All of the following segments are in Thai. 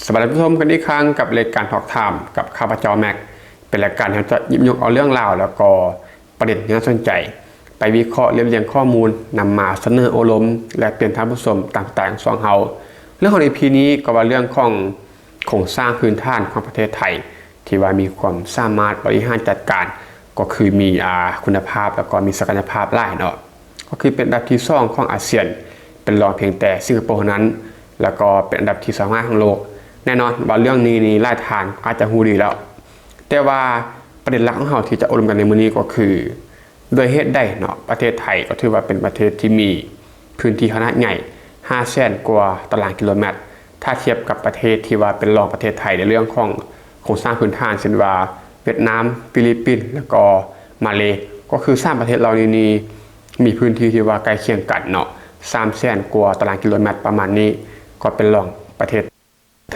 สวัสดีผู้ชมกันอีกครั้งกับรายการทอล์กไทม์กับข้าพเจ้าแม็กเป็นรายการที่จะหยิบยกเอาเรื่องราวแล้วก็ประเด็นที่น่าสนใจไปวิเคราะห์เรียงข้อมูลนำมาเสนออารมณ์และเปลี่ยนท่านผู้ชมต่างๆสองเฮาเรื่องของ EP นี้ก็ว่าเรื่องของโครงสร้างพื้นฐานของประเทศไทยที่ว่ามีความสามารถบริหารจัดการก็คือมีคุณภาพแล้วก็มีศักยภาพหลายเนาะก็คือเป็นอันดับที่2ของอาเซียนเป็นรองเพียงแต่สิงคโปร์นั้นแล้วก็เป็นอันดับที่25ของโลกแน่นอนว่าเรื่องนี้หลายทางอาจจะฮู้ดีแล้วแต่ว่าประเด็นหลักของเราที่จะอบรมกันในมื้อนี้ก็คือโดยเหตุใดเนาะประเทศไทยก็ถือว่าเป็นประเทศที่มีพื้นที่ขนาดใหญ่ 500,000 กว่าตารางกิโลเมตรถ้าเทียบกับประเทศที่ว่าเป็นรองประเทศไทยในเรื่องของโครงสร้างพื้นฐานเช่นว่าเวียดนามฟิลิปปินส์แล้วก็มาเลก็คือ3ประเทศเรานี้มีพื้นที่ที่ว่าใกล้เคียงกันเนาะ 300,000 กว่าตารางกิโลเมตรประมาณนี้ก็เป็นรองประเทศ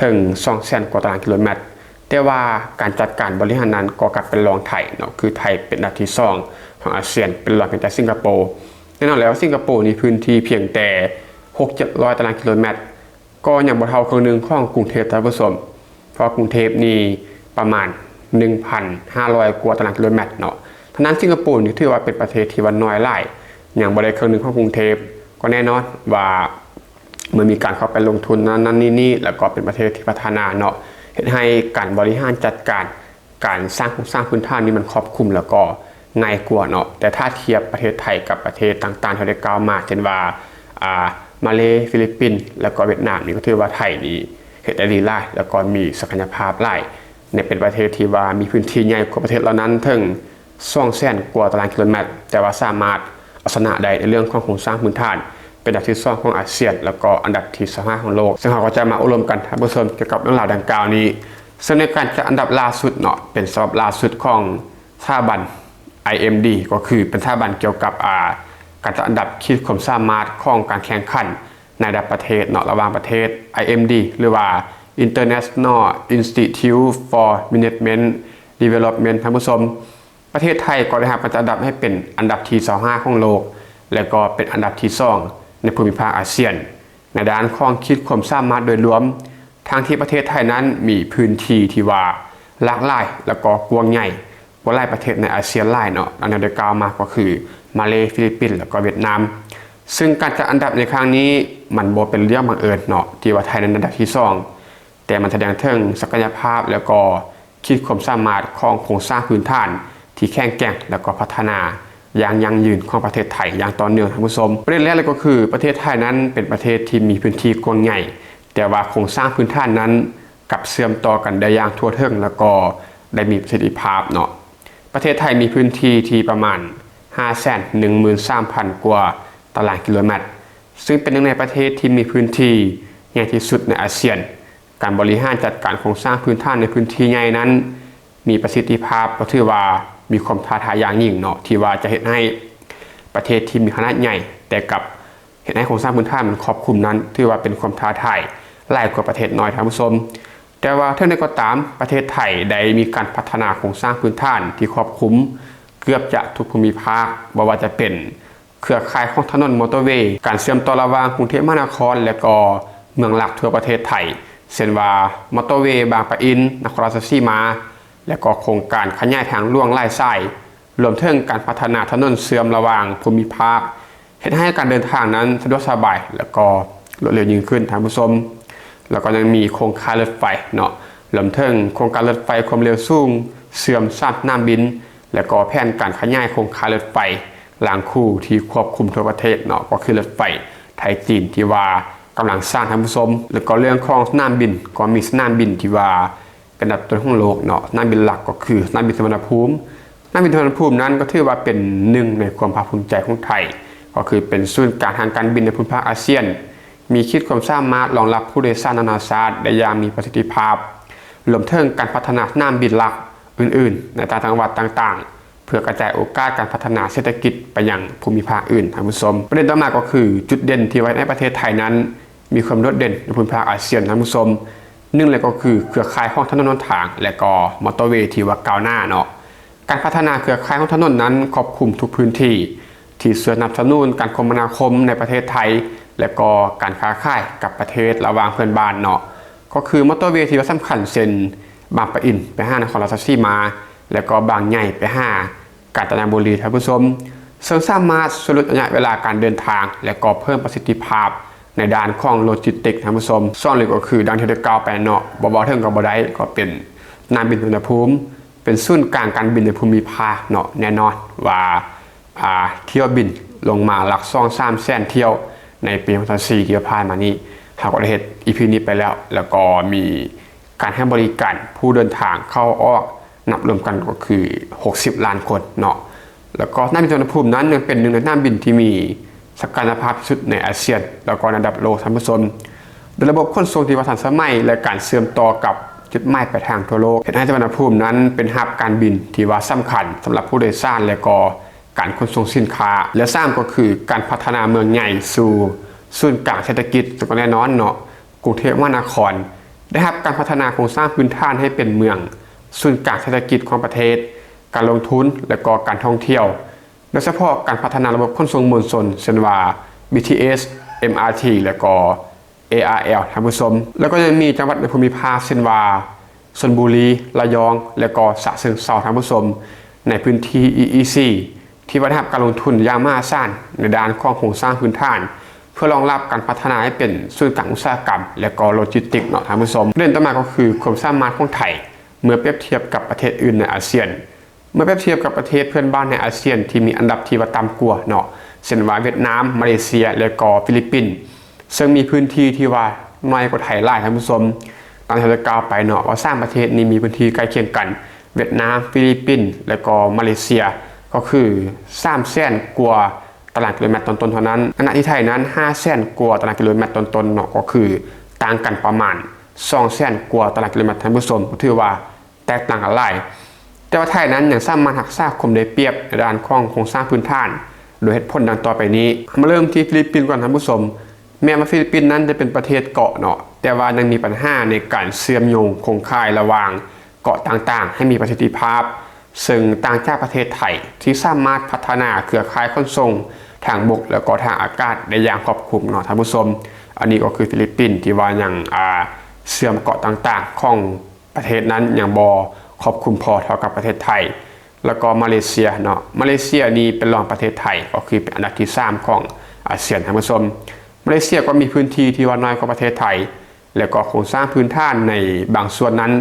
ถึง 200,000 กว่าตารางกิโลเมตรแต่ว่าการจัดการบริหารนั้นก็กลับเป็นรองไทยเนาะคือไทยเป็นอันดับที่2ของอาเซียนเป็นรองเพียงแต่สิงคโปร์แน่นอนแล้วสิงคโปร์มีพื้นที่เพียงแต่ 6-700 ตารางกิโลเมตรก็ยังบ่เท่าครึ่งนึงของกรุงเทพท่านผู้ชมเพราะกรุงเทพนี่ประมาณ 1,500 กว่าตารางกิโลเมตรเนาะฉะนั้นสิงคโปร์นี่ถือว่าเป็นประเทศที่ว่าน้อยหลายอย่างบ่ได้ครึ่งนึงของกรุงเทพก็แน่นอนว่าเมื่อมีการเข้าไปลงทุนนั้นนี่แล้วก็เป็นประเทศที่พัฒนาเนาะเห็นให้การบริหารจัดการการสร้างโครงสร้างพื้นฐานนี้มันครอบคลุมแล้วก็ง่ายกว่าเนาะแต่ถ้าเทียบประเทศไทยกับประเทศต่างๆที่ได้กล่าวมาเช่นว่ามาเลฟิลิปปินส์แล้วก็เวียดนามนี่ก็ถือว่าไทยนี่เห็นได้ดีหลายแล้วก็มีศักยภาพหลายในเป็นประเทศที่ว่ามีพื้นที่ใหญ่กว่าประเทศเหล่านั้นถึง 200,000 กว่าตารางกิโลเมตรแต่ว่าสามารถเอาชนะได้ในเรื่องของโครงสร้างพื้นฐานเป็นอันดับที่2ของอาเซียนแล้วก็อันดับที่25ของโลกซึ่งเราก็จะมาอบรมกันท่านผู้ชมเกี่ยวกับเรื่องราวดังกล่าวนี้ซึ่งในการจัดอันดับล่าสุดเนาะเป็นฉบับล่าสุดของสถาบัน IMD ก็คือเป็นสถาบันเกี่ยวกับการจัดอันดับขีดความสามารถของการแข่งขันในระดับประเทศเนาะระหว่างประเทศ IMD หรือว่า International Institute for Management Development ท่านผู้ชมประเทศไทยก็ได้รับการจัดอันดับให้เป็นอันดับที่25ของโลกและก็เป็นอันดับที่2ในภูมิภาคอาเซียนในด้านของขีดความสามารถโดยรวมทางที่ประเทศไทยนั้นมีพื้นที่ที่ว่าหลากหลายแล้วก็กว้างใหญ่กว่าหลายประเทศในอาเซียนหลายเนาะอันนี้ได้กล่าวมาก็คือมาเลฟิลิปปินส์แล้วก็เวียดนามซึ่งการจัดอันดับในครั้งนี้มันบ่เป็นเรื่องบังเอิญเนาะที่ว่าไทยในอันดับที่2แต่มันแสดงถึงศักยภาพแล้วก็ขีดความสามารถของโครงสร้างพื้นฐานที่แข็งแกร่งแล้วก็พัฒนาอย่างยั่งยืนของประเทศไทยอย่างต่อเนื่องท่านผู้ชมประเด็นแรกเลยก็คือประเทศไทยนั้นเป็นประเทศที่มีพื้นที่กว้างใหญ่แต่ว่าโครงสร้างพื้นฐานนั้นกับเชื่อมต่อกันได้อย่างทั่วถึงแล้วก็ได้มีประสิทธิภาพเนาะประเทศไทยมีพื้นที่ที่ประมาณ 513,000 กว่าตารางกิโลเมตรซึ่งเป็นหนึ่งในประเทศที่มีพื้นที่ใหญ่ที่สุดในอาเซียนการบริหารจัดการโครงสร้างพื้นฐานในพื้นที่ใหญ่นั้นมีประสิทธิภาพก็ถือว่ามีความท้าทายอย่างยิ่งเนาะที่ว่าจะเห็นให้ประเทศที่มีขนาดใหญ่แต่กับเห็นให้โครงสร้างพื้นฐานมันครอบคลุมนั้นถือว่าเป็นความท้าทายหลายกว่าประเทศน้อยท่านผู้ชมแต่ว่าทั้งนี้ก็ตามประเทศไทยได้มีการพัฒนาโครงสร้างพื้นฐานที่ครอบคลุมเกือบจะทุกภูมิภาคบ่ว่าจะเป็นเครือข่ายของถนนมอเตอร์เวย์การเชื่อมต่อระหว่างกรุงเทพมหานครและก็เมืองหลักทั่วประเทศไทยเช่นว่ามอเตอร์เวย์บางปะอินนครราชสีมาและก็โครงการขยายทางล่วงหลายสายรวมถึงการพัฒนาถนนเชื่อมระหว่างภูมิภาคเฮ็ดให้การเดินทางนั้นสะดวกสบายและก็รวดเร็วยิ่งขึ้นท่านผู้ชมแล้วก็ยังมีโครงข่ายรถไฟเนาะรวมถึงโครงการรถไฟความเร็วสูงเชื่อมสามน้ำบินและก็แผนการขยายโครงข่ายรถไฟรางคู่ที่ควบคุมทั่วประเทศเนาะก็คือรถไฟไทยจีนที่ว่ากำลังสร้างท่านผู้ชมแล้วก็เรื่องของสนามบินก็มีสนามบินที่ว่าเป็นอันดับต้นของโลกเนาะสนามบินหลักก็คือสนามบินสุวรรณภูมิสนามบินสุวรรณภูมินั้นก็ถือว่าเป็นหนึ่งในความภาคภูมิใจของไทยก็คือเป็นศูนย์กลางทางการบินในภูมิภาคอาเซียนมีขีดความสามารถรองรับผู้โดยสารนานาชาติได้อย่างมีประสิทธิภาพรวมถึงการพัฒนาสนามบินหลักอื่นๆในต่างจังหวัดต่างๆเพื่อกระจายโอกาสการพัฒนาเศรษฐกิจไปยังภูมิภาคอื่นท่านผู้ชมประเด็นต่อมาก็คือจุดเด่นที่ไว้ในประเทศไทยนั้นมีความโดดเด่นในภูมิภาคอาเซียนท่านผู้ชมหนึ่งเลยก็คือเครือข่ายของถนนหนทางและก็มอเตอร์เวย์ที่ว่าก้าวหน้าเนาะการพัฒนาเครือข่ายของถนนนั้นครอบคลุมทุกพื้นที่ที่สนับสนุนการคมนาคมในประเทศไทยและก็การค้าขายกับประเทศระหว่างเพื่อนบ้านเนาะ ก็คือมอเตอร์เวย์ที่ว่าสำคัญเส้นบางปะอินไปห้านครราชสีมาแล้วก็บางใหญ่ไปห้ากาญจนบุรีท่านผู้ชมซึ่งสามารถลดระยะเวลาการเดินทางและก็เพิ่มประสิทธิภาพในด้านของโลจิสติกส์ท่านผู้ชมซ่อนเลยก็คือดังที่ได้กล่าวไปเนาะบ่เทิงกับบ่ได้ก็เป็นนามบินสุวรรณภูมิเป็นศูนย์กลางการบินในภูมิภาคเนาะแน่นอนว่าเที่ยวบินลงมาหลัก2-3 แสนเที่ยวในปี2024ที่ผ่านมานี้หากว่าได้เฮ็ด EP นี้ไปแล้วก็มีการให้บริการผู้เดินทางเข้าออกนับรวมกันก็คือ60 ล้านคนเนาะแล้วก็น่านบินสุวรรณภูมินั้นยังเป็นหนึ่งในน่านบินที่มีศักยภาพที่สุดในอาเซียนแล้วก็ระดับโลกท่านผู้ชมโดยระบบขนส่งที่ทันสมัยและการเชื่อมต่อกับจุดหมายปลายทางทั่วโลกเฮ็ดให้สุวรรณภูมินั้นเป็นหับการบินที่ว่าสำคัญสำหรับผู้โดยสารและก็การขนส่งสินค้าและ3ก็คือการพัฒนาเมืองใหญ่สู่ศูนย์กลางเศรษฐกิจซึ่งก็แน่นอนเนาะกรุงเทพมหานครได้รับการพัฒนาโครงสร้างพื้นฐานให้เป็นเมืองศูนย์กลางเศรษฐกิจของประเทศการลงทุนและก็การท่องเที่ยวโดยเฉพาะการพัฒนาระบบขนส่งมวลชนเช่นว่า BTS MRT และก็ ARL ท่านผู้ชมแล้วก็ยังมีจังหวัดในภูมิภาคเช่นว่าชลบุรีระยองและก็ฉะเชิงเทราท่านผู้ชมในพื้นที่ EEC ที่ได้รับการลงทุนอย่างมหาศาลในด้านของโครงสร้างพื้นฐานเพื่อรองรับการพัฒนาให้เป็นศูนย์กลางอุตสาหกรรมและก็โลจิสติกส์เนาะท่านผู้ชมเรื่องต่อมาก็คือความสามารถของไทยเมื่อเปรียบเทียบกับประเทศอื่นในอาเซียนเมื่อเปรียบเทียบกับประเทศเพื่อนบ้านในอาเซียนที่มีอันดับที่ว่าต่ำกว่าเนาะเช่นว่าเวียดนามมาเลเซียและก็ฟิลิปปินส์ซึ่งมีพื้นที่ที่ว่าน้อยกว่าไทยหลายท่านผู้ชมตามที่เรากล่าวไปเนาะว่า3ประเทศนี้มีพื้นที่ใกล้เคียงกันเวียดนามฟิลิปปินส์และก็มาเลเซียก็คือ3 แสนกว่าตารางกิโลเมตรต้นๆเท่านั้นขณะที่ไทยนั้น5 แสนกว่าตารางกิโลเมตรต้นๆเนาะก็คือต่างกันประมาณ2 แสนกว่าตารางกิโลเมตรท่านผู้ชมถือว่าแตกต่างกันหลายแต่ว่าไทยนั้นยังสามารถรักษาความได้เปรียบในด้านของโครงสร้างพื้นฐานโดยเหตุผลดังต่อไปนี้มาเริ่มที่ฟิลิปปินส์ก่อนท่านผู้ชมแม้ว่าฟิลิปปินส์นั้นจะเป็นประเทศเกาะเนาะแต่ว่ายังมีปัญหาในการเชื่อมโยงโครงข่ายระหว่างเกาะต่างๆให้มีประสิทธิภาพซึ่งต่างจากประเทศไทยที่สามารถพัฒนาเครือข่ายขนส่งทางบกแล้วก็ทางอากาศได้อย่างครอบคลุมเนาะท่านผู้ชมอันนี้ก็คือฟิลิปปินส์ที่ว่ายังเชื่อมเกาะต่างๆของประเทศนั้นยังบ่ครอบคลุมพอเท่ากับประเทศไทยแล้วก็มาเลเซียเนาะมาเลเซียนี่เป็นรองประเทศไทยก็คือเป็นอันดับที่3ของอาเซียนท่านผู้ชมมาเลเซียก็มีพื้นที่ที่ว่าน้อยกว่าประเทศไทยแล้วก็โครงสร้างพื้นฐานในบางส่วนนั้น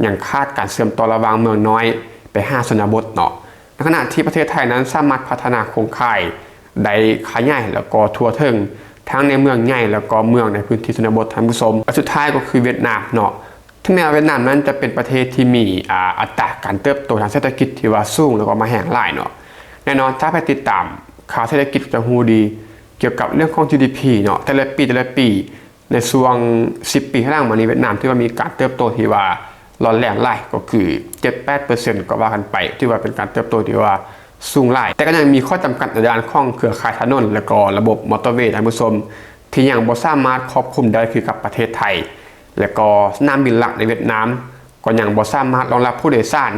ยังขาดการเชื่อมต่อระหว่างเมืองน้อยไป5ชนบทเนาะในขณะที่ประเทศไทยนั้นสามารถพัฒนาโครงข่ายได้ขยายแล้วก็ทั่วถึงทั้งในเมืองใหญ่แล้วก็เมืองในพื้นที่ชนบทท่านผู้ชมสุดท้ายก็คือเวียดนามเนาะถึงแม้เวียดนามนั้นจะเป็นประเทศที่มีอัตราการเติบโตทางเศรษฐกิจที่ว่าสูงแล้วก็มาแห่งหลายเนาะแน่นอนถ้าไปติดตามข่าวเศรษฐกิจจะฮู้ดีเกี่ยวกับเรื่องของ GDP เนาะแต่ละปีในช่วง10 ปีข้างหลังมานี้เวียดนามที่ว่ามีการเติบโตที่ว่าร้อนแรงหลายก็คือ 7-8% ก็ว่ากันไปที่ว่าเป็นการเติบโตที่ว่าสูงหลายแต่ก็ยังมีข้อจำกัดในด้านของเครือข่ายถนนและก็ระบบมอเตอร์เวย์ท่านผู้ชมที่ยังบ่สามารถครอบคลุมได้คือกับประเทศไทยและก็สนามบินหลักในเวียดนามก็ยังบ่สามารถรองรับผู้โดยสาร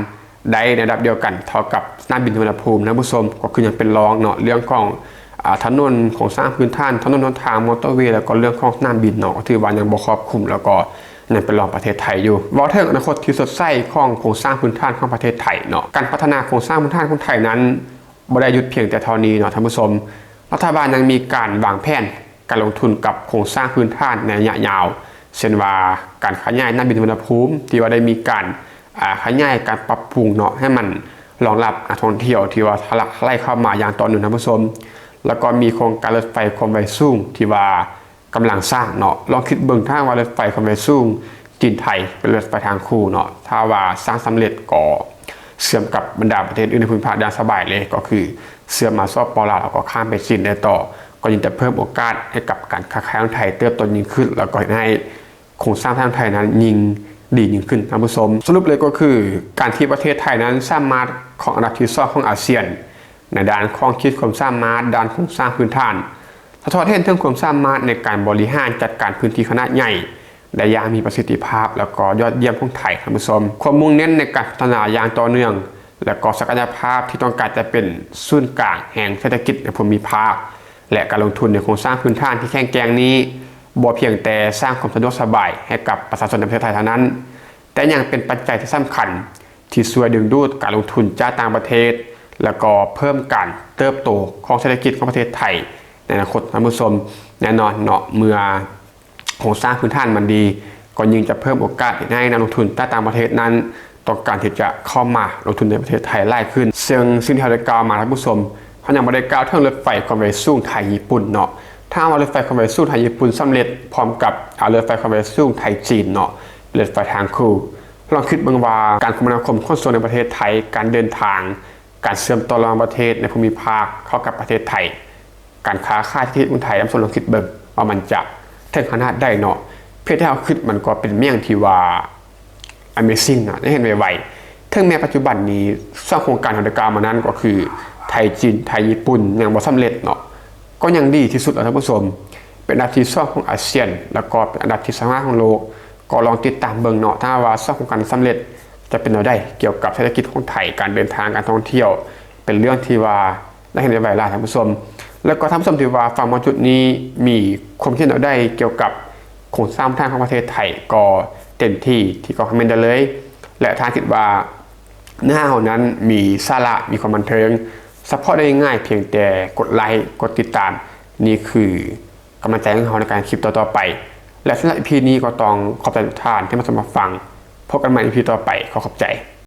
ได้ในระดับเดียวกันเท่ากับสนามบินสุวรรณภูมิท่านผู้ชมก็คือยังเป็นรองเนาะเรื่องของถนนของสร้างพื้นฐานถนนหนทางมอเตอร์เวย์แล้วก็เรื่องของสนามบินเนาะถือว่ายังบ่ครอบคลุมแล้วก็ยังเป็นรองประเทศไทยอยู่ว่าถึงอนาคตที่สดใสของโครงสร้างพื้นฐานของประเทศไทยเนาะการพัฒนาโครงสร้างพื้นฐานของไทยนั้นบ่ได้หยุดเพียงแต่เท่านี้เนาะท่านผู้ชมรัฐบาลยังมีการวางแผนการลงทุนกับโครงสร้างพื้นฐานในระยะยาวเช่นว่าการขยายน่านบินสุวรรณภูมิที่ว่าได้มีการขยายการปรับปรุงเนาะให้มันรองรับนักท่องเที่ยวที่ว่าทะลักไล่เข้ามาอย่างต่อเนื่องท่านผู้ชมแล้วก็มีโครงการรถไฟความเร็วสูงที่ว่ากำลังสร้างเนาะลองคิดเบิ่งทางว่ารถไฟความเร็วสูงจีนไทยเป็นรถไฟทางคู่เนาะถ้าว่าสร้างสำเร็จก็เชื่อมกับบรรดาประเทศอื่นในภูมิภาคได้สบายเลยก็คือเชื่อมมาซอปลาวแล้วก็ข้ามไปจีนได้ต่อก็ยิ่งจะเพิ่มโอกาสให้กับการค้าขายของไทยเติบโตยิ่งขึ้นแล้วก็ให้โครงสร้างทางไทยนั้นยิ่งดียิ่งขึ้นท่านผู้ชมสรุปเลยก็คือการที่ประเทศไทยนั้นสามารถของอันดับที่2ของอาเซียนในด้านของคิดความสามารถด้านโครงสร้างพื้นฐานสะท้อนเห็นถึงความสามารถในการบริหารจัดการพื้นที่ขนาดใหญ่ได้อย่างมีประสิทธิภาพแล้วก็ยอดเยี่ยมของไทยท่านผู้ชมความมุ่งเน้นในการพัฒนาอย่างต่อเนื่องและก็ศักยภาพที่ต้องการจะเป็นศูนย์กลางแห่งเศรษฐกิจในภูมิภาคและการลงทุนในโครงสร้างพื้นฐานที่แข็งแกร่งนี้ บ่เพียงแต่สร้างความสะดวกสบายให้กับประชาชนในประเทศไทยเท่านั้น แต่ยังเป็นปัจจัยที่สำคัญที่ช่วยดึงดูดการลงทุนจากต่างประเทศแล้วก็เพิ่มการเติบโตของเศรษฐกิจของประเทศไทยในอนาคตท่านผู้ชมแน่นอนเนาะเมื่อโครงสร้างพื้นฐานมันดีก็ยิ่งจะเพิ่มโอกาสให้นักลงทุนจากต่างประเทศนั้นต้องการที่จะเข้ามาลงทุนในประเทศไทยหลายขึ้นซึ่งสิ่งที่เราได้กล่าวมาท่านผู้ชมเขายังไม่ได้กล่าวถึงรถไฟความเร็วสูงไทยญี่ปุ่นเนาะถ้าเอารถไฟความเร็วสูงไทยญี่ปุ่นสำเร็จพร้อมกับเอารถไฟความเร็วสูงไทยจีนเนาะรถไฟทางคู่ลองคิดเบิ่งว่าการคมนาคมขนส่งในประเทศไทยการเดินทางการเชื่อมต่อระหว่างประเทศในภูมิภาคเข้ากับประเทศไทยการค้าขายที่ประเทศไทยท่านผู้ชมลองคิดเบิ่งว่ามันจะถึงขนาดได้เนาะเพื่อที่เราคิดมันก็เป็นเมี่ยงที่ว่า Amazing นะได้เห็นไวๆถึงแม้ปัจจุบันนี้สร้างโครงการหัตถการมานั้นก็คือไทยจีนไทยญี่ปุ่นยังบ่สำเร็จเนาะก็ยังดีที่สุดท่านผู้ชมเป็นอันดับที่2ของอาเซียนแล้วก็เป็นอันดับที่3ของโลกก็ลองติดตามเบิ่งเนาะถ้าว่าสร้างโครงการสำเร็จจะเป็นอะไรเกี่ยวกับเศรษฐกิจของไทยการเดินทางการท่องเที่ยวเป็นเรื่องที่ว่าได้เห็นไวๆล่ะท่านผู้ชมแล้วก็ท่านผู้ชมที่ว่าฟังมาจุดนี้มีความคิดเห็นได้เกี่ยวกับโครงสร้างทางของประเทศไทยก็เต็มที่ก็คอมเมนต์ได้เลยและถ้าคิดว่าเนื้อหาของนั้นมีสาระมีความบันเทิงซัพพอร์ตได้ง่ายเพียงแต่กดไลค์กดติดตามนี่คือกำลังใจของเราในการคลิปต่อๆไปและสำหรับ EP นี้ก็ต้องขอบใจทุกท่านที่มาฟังพบกันใหม่ EP ต่อไปขอบใจ